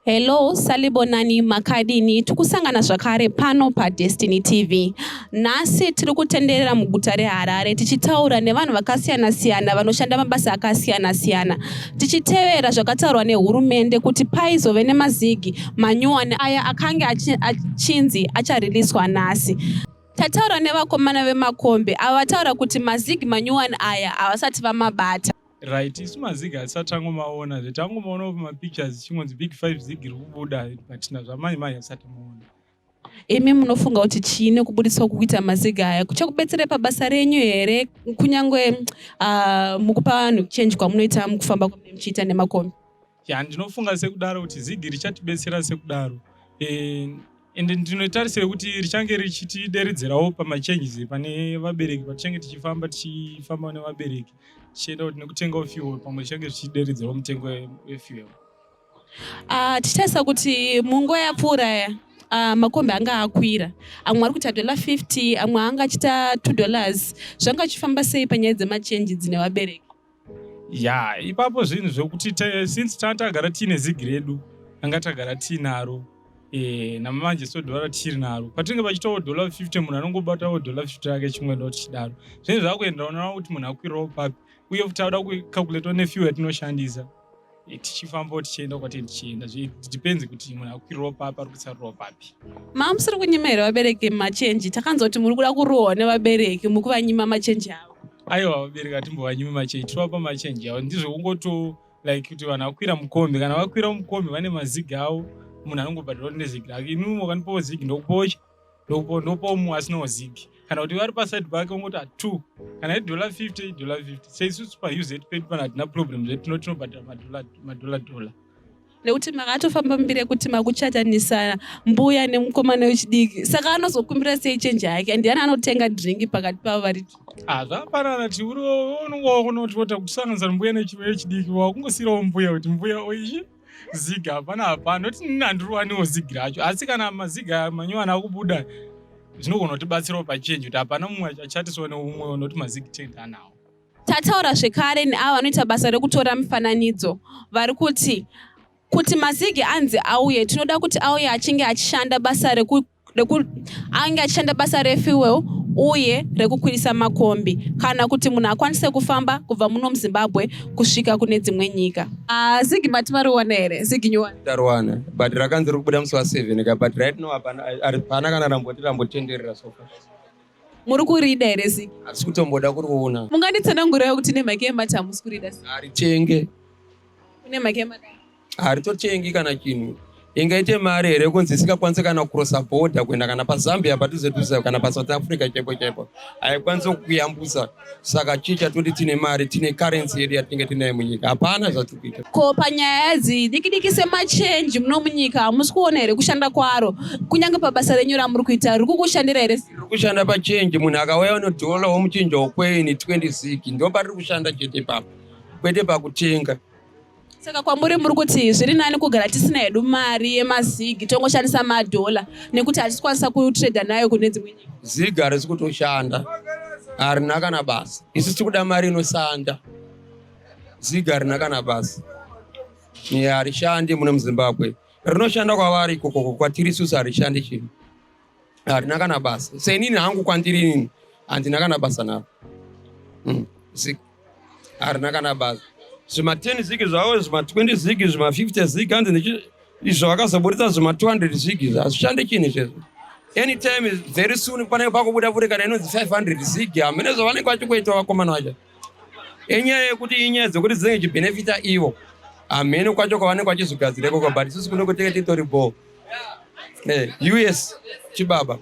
Hello, salibonani makadini, tukusangana zvakare pano paDestiny TV. Nasi tiri kutenderera muguta reHarare tichitaura nevanhu vakasiyana-siyana vanoshanda mabasa akasiyana-siyana. Tichitevera zvakataurwa nehurumende kuti paizove nemazigi manyuwani aya akange achinzi achariliswa nhasi. Tataura nevakomana vemakombe ava vataura kuti mazigi manyuwani aya havasati vamabata. Right, isu mazigi hatisati tangomaona zvetangomaona pamapictures chingonzi big 5 zigi riri kubuda patina zvamanje hasati maona. Imi munofunga kuti chiine kubudiswa kuita mazigi aya kuchakubetsera pabasa renyu here kunyangwe mukupa vanhu change kwamunoita mukufamba kwamunenge muchiita nemakombe? Ndinofunga sekudaro kuti zigi richatibetsera sekudaro. Ende ndinotarisira kuti richange richitideridzerawo pamachanges pane vabereki patichange tichifamba nevabereki tichienda kuti nekutengawo fuel pamwe zvichange zvichideridzerawo mutengo wefuel. Tichaisa kuti munguva yapfuura makombe anga akwira, amwe ari kuita $50, amwe anga achiita $2. Zvanga achifamba sei panyaya dzemachanges nevabereki? Ipapo zvinhu zvokuti since tagara tiine zigi redu anga tagara tiinaro namanje $1 tiri naro patinenge pachitawo $50 munhu anongobatawo $50 rake chimwe ndo tichidaro zvinhu zvakuenderana nawo kuti munhu akwirawo papi uye kuti tauda kukalkuletawo nefuel yatinoshandisa tichifambawo tichienda kwatiri tichienda depends kuti munhu akwirirawo papi ari kutsarirawo papi. Musiri kunyima vabereki machenji? Takanzwa kuti muri kuda kurohwa nevabereki mukuvanyima machenji avo. Aiwa, vabereki hatimbovanyimi machenji, tovapa machenji avo ndizvo kungoto like kuti vanhu vakwira mukombe kana vakwira mukombe vane mazigi avo munhu anongobhadhirawo nezigi rake. Inini wakanipawo zigi ndokupawo mumwe asinawo zigi. Kana kuti vari paside pake ungoti 2 kana $50 $50. Seisusu paUZ pedu pana hatina problem tinobhadhira $. Nekuti makatofamba mbire kuti makuchatanisa mbuya nemukomana wechidiki, saka anozokumbira sei chenji yake? Ndiani anotenga dringi pakati pavo varitu? Zvapanana kuti unongoona kuti wota kusanganisa mbuya nechidiki wakungosiyirawo mbuya kuti mbuya oichi zigi hapana noti nini handiruwaniwo zigi racho, asi kana mazigi manyuwani akubuda zvinogona kutibatsirawo pachenji kuti hapana mumwe achatisawo neumwe noti mazigi tenda anawo. Tataura zvekare neavo vanoita basa rekutora mifananidzo vari kuti mazigi anzi auye tinoda kuti auye achinge achishanda basa refuel uye rekukwirisa makombi kana kuti munhu akwanise kufamba kubva muno muZimbabwe kusvika kune dzimwe nyika. Zigi mati mariwana here? Zigi nyuwani tariwana but rakanzi riri kubuda musi wa7 but right now hapana kana rambotenderera so far. Muri kurida here zigi? Hatisi kutomboda kuroona. Munganditsanangurirawo kuti nemhaka yemati hamusi kurida sei? Haritenge. Kune mhaka yemati? Haritotengi kana chinhu. Ingaite mari here kunzi isingakwanisi kana kucrossa border kuenda kana paZambia padhuze kana paSouth Africa chaipo haikwanisi kuyambusa, saka chicha toti tine mari tine currency yedu yatinenge tinayo munyika hapana zvatiri kuita. Ko panyaya diki semachenji muno munyika hamusi kuona here kushanda kwaro kunyange pabasa renyu ramuri kuita riri kukushandira here? Riri kushanda pachenji, munhu akauya $1 womuchinja wokweni 20 zigi ndo pariri kushanda chete papo kwete pakutenga. Saka kwamuri muri kuti zviri nani kugara tisina hedu mari yemazigi tongoshandisa $, nekuti hatikwanisa kutreda nayo kune dzimwe nyika? Zigi harisi kutoshanda, harina kana basa. Isu tikuda mari inosanda. Zigi harina kana basa, harishandi muno muZimbabwe. Rinoshanda kwavari ikoko, kwatiri isusu harishandi chinhu, harina kana basa. Senini hangu kwandiri inini handina kana basa naro. Zigi harina kana basa. Zvima 10 zigi zvavo, zvima 20 zigi, zvima 50 zigi, hanzi izvo vakazoburitsa zvima 200 zigi, hazvishande chinhu chezvo. Anytime very soon panenge pakubuda futi kana inonzi 500 zigi, hamene zvavanenge vachikuita vakomana vacho. Enyaya yekuti inyaya dzekuti dzinenge chibenefita ivo, hamene kwacho kwavanenge vachizogadzira ikoko, but isusu kuno kutenge titori ball. US chibaba.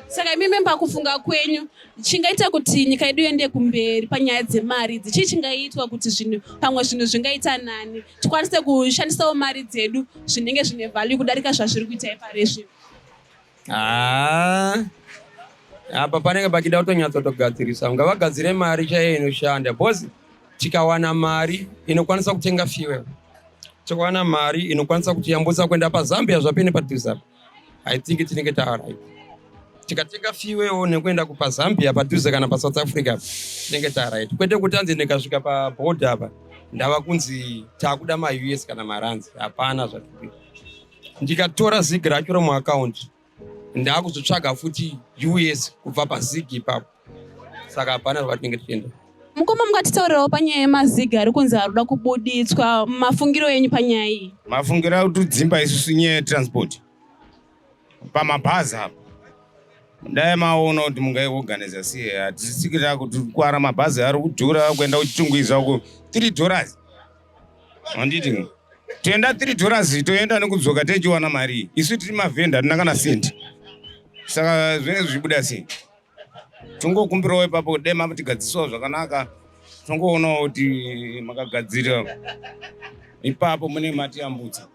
Saka imimi pakufunga kwenyu chingaita kuti nyika yedu iende kumberi panyaya dzemari chii chingaitwa kuti pamwe zvinhu zvingaita nani tikwanise kushandisawo mari dzedu zvinenge zvine value kudarika zvazviri kuita iparizvi? Apa panenge pachida kutonyatsotogadzirisa, ngavagadzire mari chaiyo inoshanda because tikawana mari inokwanisa kutenga fuel, tikawana mari inokwanisa kutiyambutsa kuenda paZambia zvapene padhuze apa, I think tinenge taarai. Tikatenga fuel nekuenda kupaZambia padhuze kana paSouth Africa tinenge taarai, kwete kuti anzi ndikasvika paborder apa ndava kunzi takuda maUS kana maranzi, hapana zvatiri. ndikatora zigi racho romuakaunti ndakuzotsvaga futi US kubva pazigi ipapo. Saka hapana patinenge tichienda. Mukoma mukatitaurirawo panyaya yemazigi ari kunzi ari kuda kubuditswa, mafungiro enyu panyaya iyi? Mafungiro akutudzimba isusu nyaya yetransport pamabhazi apa. Dai maona kuti mungaiorganiza sei, hatisikira kuti kwara mabhazi ari kudhura kuenda kuchitungwiza uko $3. Handiti toenda $3 toenda nekudzoka techiwana mari. Isu tiri mavhenda hatina kana sendi. Saka zvine zvibuda sei. Tungokumbirawo ipapo dai matigadzisawo zvakanaka. Tongoonawo kuti makagadzira ipapo mune matiyambudza.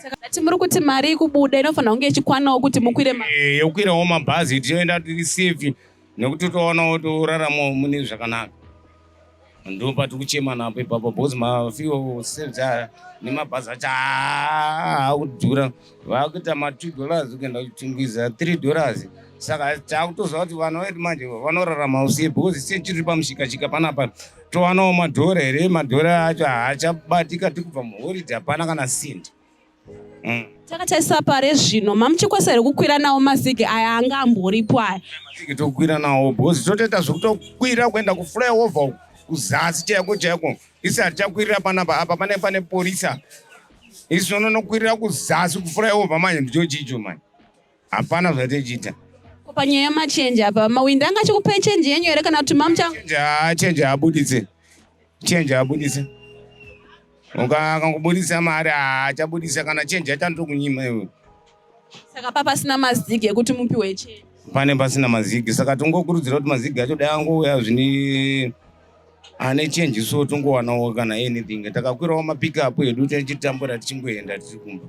Saka dati muri kuti mari kubuda inofanira kunge ichikwanawo kuti mukwire yokwirawo mabhazi tienda tiri safe nekuti toonawo torarama mune zvakanaka. Ndo patiri kuchema napo ipapo because mafuel savings nemabhazi acho akudhura. Vakuita $2 kuenda kuchitungwiza $3. Saka takutoziva kuti vanhu vedu manje vanorarama usiye because sechiri pamushikashika panapa towanawo madhora here. Madhora acho haachabatika tikubva muhoride hapana kana sendi. Takatarisa pare zvino mamuchikwanisa here kukwira nawo mazigi aya anga amboripo aya? Mazigi tokwira nawo because totoita zvekutokwira kuenda kuflyover kuzasi chaiko isi hatichakwirira panapa. Apa pane porisa. Isi tononokwirira kuzasi kuflyover manje ndicho chicho manje. Hapana zvatichiita. Panyaya yamachenji apa mawindi anga achikupai chenji yenyu here kana kuti chenji abuditse. Chenji abuditse. Ukangobudisa mari haachabudisa kana chenji achandokunyima iwe. Saka papasina mazigi ekuti mupiwe chenji. Pane pasina mazigi. Saka tongokurudzira kuti mazigi acho dai angouya zvine ane chenji so tongowanawo kana anything. Takakwirawo mapikapu edu tichitambura tichingoenda tiri kumba.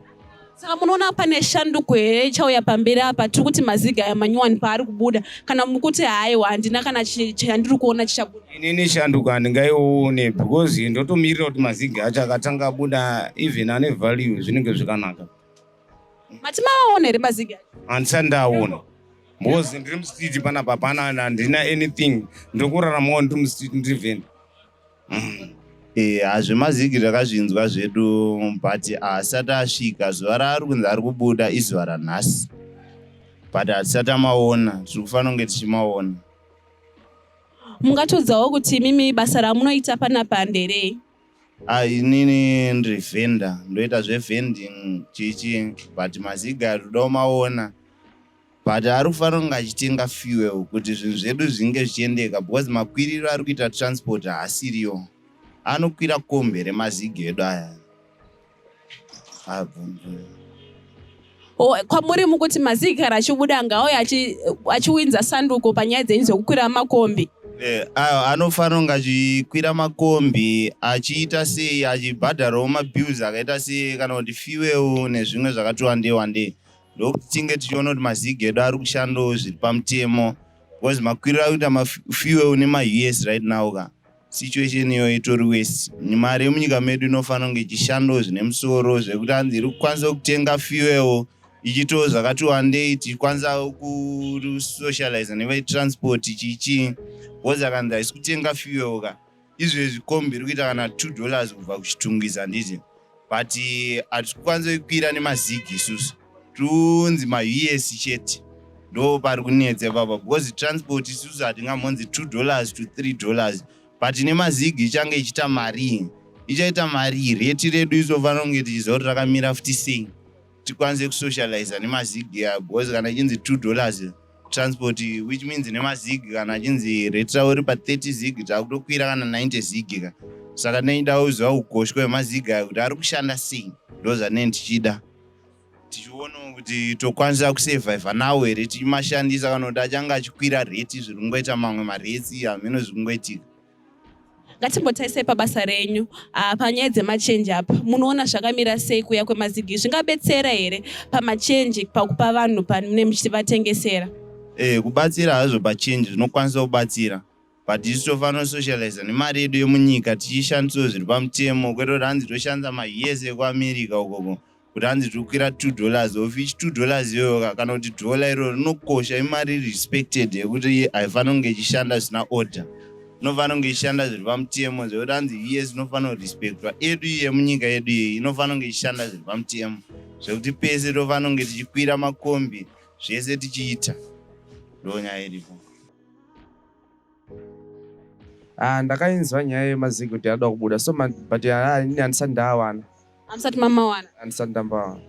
Saka munoona pane shanduko here chauya pamberi apa tiri kuti mazigi aya manyuwani paari kubuda kana mukuti haiwa handina kana chandiri kuona chichabuda? Inini shanduko handingaione because ndotomirira kuti mazigi acho akatanga abuda even ane value zvinenge zvakanaka. Mati mavaona here mazigi acho? Handisati ndaona because ndiri mustreet panapa hapana handina anything. Ndokuraramawo ndiri mustreet ndiri vhenda. Hazvemazigi takazvinzwa zvedu but asati asvika. Zuva raari kunzi ari kubuda izuva ranhasi but hatisati amaona. Tiri kufanira kunge tichimaona. Mungatodzawo kuti mimi basa ramunoita panapa nderei? Inini ndiri vhenda, ndoita zvevhending chichi but mazigi ari kuda kumaona. But ari kufanira kunge achitenga fuel kuti zvinhu zvedu zvinge zvichiendeka because makwiriro ari kuita transport haasiriyo. Anokwira kombe remazigi edu aya. Kwamuri mukuti mazigi kana achibuda ngaauye achiwinza sanduko panyaya dzenyu dzokukwira makombi? Anofanira kunge achikwira makombi achiita sei, achibhadharawo mabills akaita sei kana kuti fuel nezvimwe zvakati wandei. Ndokuti tinge tichiona kuti mazigi edu ari kushandawo zviri pamutemo because makwiriro ari kuita mafuel nema-US right now situation iyo itori wese. Mari yemunyika medu inofanira kunge ichishandawo zvine musoro zvekuti hanzi iri kukwanisa kutenga fuel ichitawo zvakati wandei tichikwanisa kusocialize nevetransport chichi because akanzi haisi kutenga fuel izvezvi kombi iri kuita kana $2 kubva kuchitungwiza ndizvo but hatikukwanisa kukwira nemazigi isusu. Tunzi ma-US chete ndo pari kunetsa papa because transport isusu hatingamhonzi $2 to $3 but nemazigi ichange ichiita mari. Ichaita mari. Reti redu isofanira kunge tichiziva kuti rakamira futi sei. Tikwanise kusocialize nemazigi because kana ichinzi $2 transport which means nemazigi kana achinzi reti ravo ri pa30 zigi takutokwira kana 90 zigi Saka neida kuziva ukoshwa hwemazigi aya kuti ari kushanda sei. Ndo zvanenge tichida. Tichiona kuti tokwanisa kusurvive nawo here tichimashandisa kana kuti achange achikwira reti zviri kungoita mamwe maretsi hameno zviri kungoitika. Ngatimbotarisei pabasa renyu panyaya dzemachenji apa munoona zvakamira sei kuuya kwemazigi? Zvingabetsera here pamachenji pakupa vanhu pane muchivatengesera? Kubatsira hazvo pachenji zvinokwanisa kubatsira but isu tofanira kusocialize nemari yedu yemunyika tichishandisawo zviri pamutemo kwete kuti hanzi toshandisa ma-US ekuamerica ukoko kuti hanzi tikukwira $2 of each $2 iyoyo kana kuti dola iroro rinokosha imari respected yekuti haifanira kunge ichishanda zvisina order. inofanira kunge ishanda zviri pamutemo zvekuti hanzi yes inofanira kurespektwa edu yemunyika yedu iyi inofanira kunge ishanda zviri pamutemo zvekuti pese tofanira kunge tichikwira makombi zvese tichiita ndonyaya iripo. Ndakainzwa nyaya yemazigi kuti ada kubuda so but ini handisati ndawana. Hamsati mamawana. Handisati ndambawana.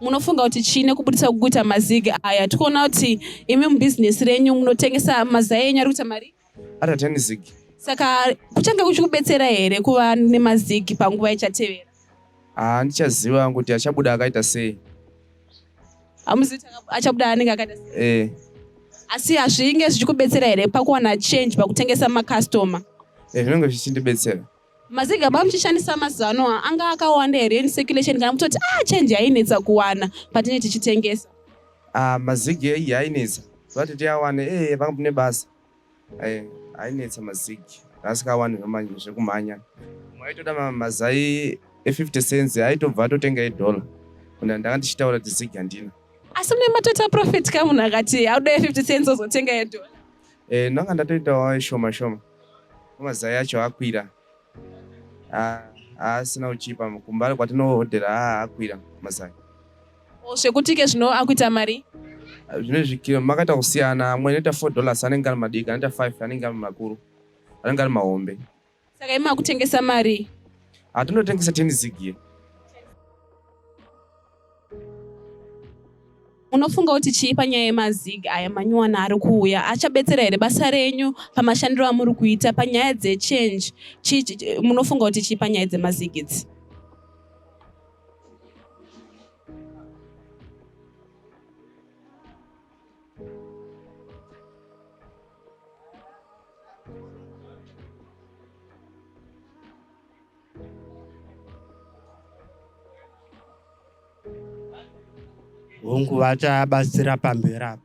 Munofunga kuti chine kubudisa kuguta mazigi aya? Tikuona kuti imi mubusiness renyu munotengesa mazai enyu ari kuita mari? Ata 10 zigi. Saka kuchange kuchikubetsera here kuva nemazigi panguva ichatevera? Ndichaziva kuti achabuda akaita sei. Hamuzivi achabuda anenge akaita sei? Asi hazvinge zvichikubetsera here pakuwana change pakutengesa makastoma? Zvinenge zvichindibetsera. Mazigi aba muchishandisa mazano anga akawanda here in circulation kana mutoti change yainetsa kuwana patinenge tichitengesa? Mazigi yainetsa. Vati tiyawane vakambune basa. Ainetsa mazigi. Asikawani zvamanje zvekumhanya. Mwaitoda mazai e50 cents aitobva atotenga $1. Kuna ndanga ndichitaura kuti zigi handina. Asi mune matota profit kamunhu akati auda 50 cents ozotenga $1? Ndanga ndatoitawo shoma. Mazai acho akwira. Asina uchipa kumbali kwatinohodhera akwira mazai. Zvekuti ke zvino akuita mari? Zvine zvikiro makaita kusiyana, amwe anoita $4 anenge ari madiki, anoita 5 anenge ari makuru, anenge ari mahombe. Saka imi makutengesa mari? Tinotengesa 10 zigi. Unofunga kuti chii panyaya yemazigi aya manyuwana ari kuuya achabetsera here basa renyu pamashandiro amuri kuita panyaya dzechange? Munofunga kuti chii panyaya dzemazigi idzi? Hongu vachabatsira pamberi apa.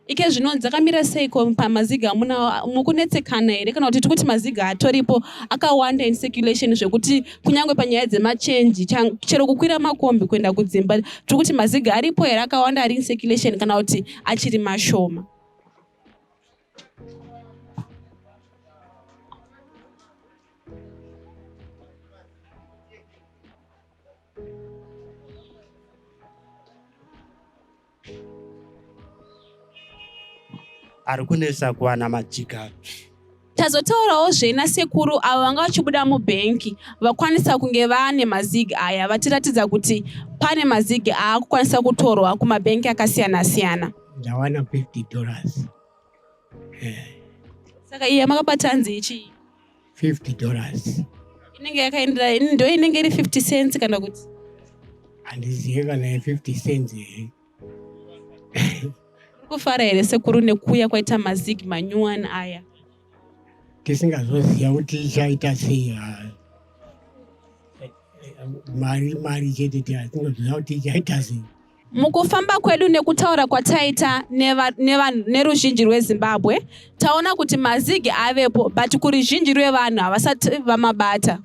Ike zvino dzakamira seiko pamazigi amuna mukunetsekana here kana kuti tikuti mazigi atoripo akawanda in circulation zvekuti kunyange panyaya dzemachange chero kukwira makombi kuenda kudzimba tikuti mazigi aripo here akawanda ari in circulation kana kuti achiri mashoma? Ari kunesa kuwana majika. Tazotaurawo zvena sekuru avo vanga vachibuda mubhenki vakwanisa kunge vane mazigi aya vatiratidza kuti pane mazigi aakukwanisa kutorwa kumabhenki akasiyana-siyana. Ndawana $50. Saka iye makabata nzi chii? $50. Inenge yakaendera ndo inenge iri 50 cents kana kuti? Handizivi kana 50 cents. Kufara here sekuru nekuuya kwaita mazigi manyuwana aya? Tisingazoziva kuti ichaita sei. Mari chete tingazoziva kuti ichaita sei. Mukufamba kwedu nekutaura kwataita neruzhinji rweZimbabwe taona kuti mazigi avepo but kuruzhinji rwevanhu havasati vamabata.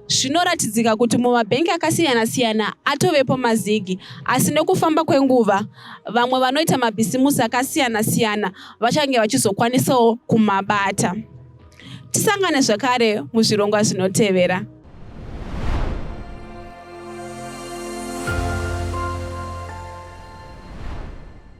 Zvinoratidzika kuti mumabhenki akasiyana-siyana atovepo mazigi asi nekufamba kwenguva vamwe vanoita mabhisimusi akasiyana-siyana vachange vachizokwanisawo kumabata. Tisangane zvakare muzvirongwa zvinotevera.